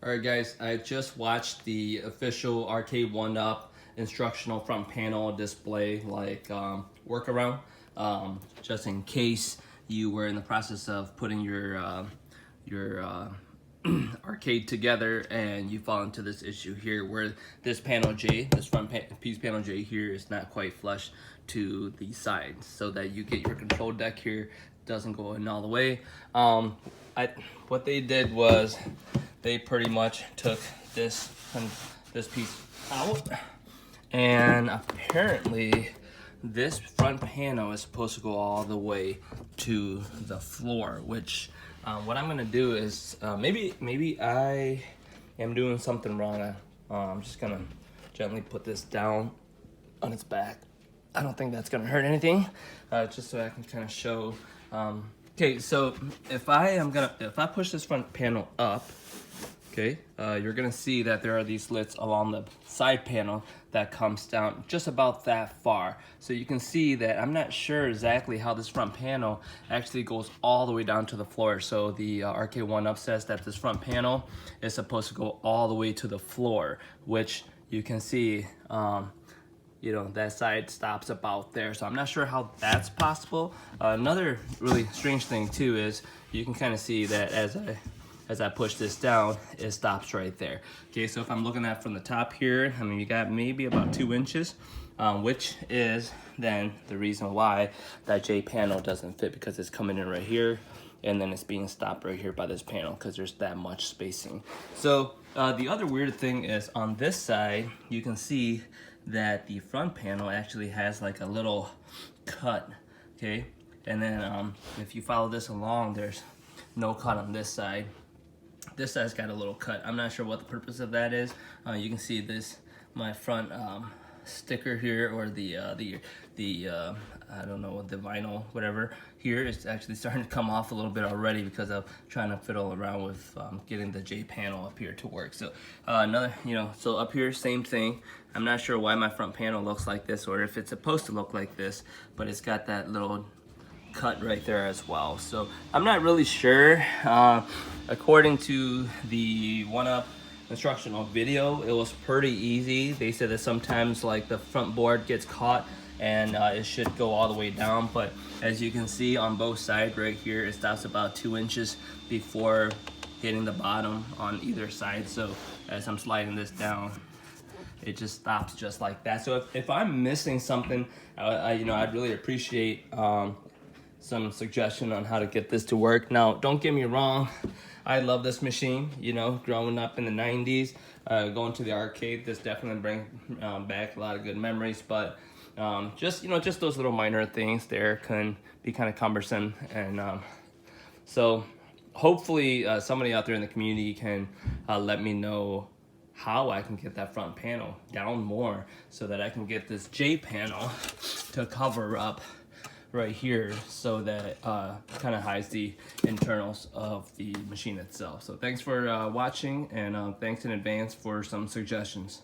Alright guys, I just watched the official Arcade1up instructional front panel display workaround, just in case you were in the process of putting your arcade together and you fall into this issue here where this panel J, this piece panel J here is not quite flush to the sides, so that you get your control deck here doesn't go in all the way. What they did was they pretty much took this piece out, and apparently this front panel is supposed to go all the way to the floor, which what I'm gonna do is maybe I am doing something wrong. I'm just gonna gently put this down on its back. I don't think that's gonna hurt anything, just so I can kind of show. Okay, so if I push this front panel up, okay, you're gonna see that there are these slits along the side panel that comes down just about that far. So you can see that I'm not sure exactly how this front panel actually goes all the way down to the floor. So the Arcade1up says that this front panel is supposed to go all the way to the floor, which you can see, you know, that side stops about there. So I'm not sure how that's possible. Another really strange thing too is you can kind of see that as I push this down, it stops right there. Okay, so if I'm looking at from the top here, I mean, you got maybe about 2 inches, which is then the reason why that J panel doesn't fit, because it's coming in right here, and then it's being stopped right here by this panel because there's that much spacing. So the other weird thing is on this side, you can see that the front panel actually has like a little cut, okay? And then if you follow this along, there's no cut on this side. This side's got a little cut. I'm not sure what the purpose of that is. You can see this, my front sticker here, or the I don't know, the vinyl, whatever, here is actually starting to come off a little bit already because of trying to fiddle around with getting the J panel up here to work. So another, you know, so up here, same thing. I'm not sure why my front panel looks like this, or if it's supposed to look like this, but it's got that little cut right there as well. So I'm not really sure. According to the 1up instructional video, it was pretty easy. They said that sometimes like the front board gets caught and it should go all the way down, but as you can see on both sides right here, it stops about 2 inches before hitting the bottom on either side. So as I'm sliding this down, it just stops just like that. So if I'm missing something, you know, I'd really appreciate some suggestion on how to get this to work. Now, don't get me wrong, I love this machine. You know, growing up in the 90s, going to the arcade, this definitely brings back a lot of good memories, but just, you know, just those little minor things there can be kind of cumbersome. And so hopefully somebody out there in the community can let me know how I can get that front panel down more so that I can get this J panel to cover up right here, so that kind of hides the internals of the machine itself. So thanks for watching, and thanks in advance for some suggestions.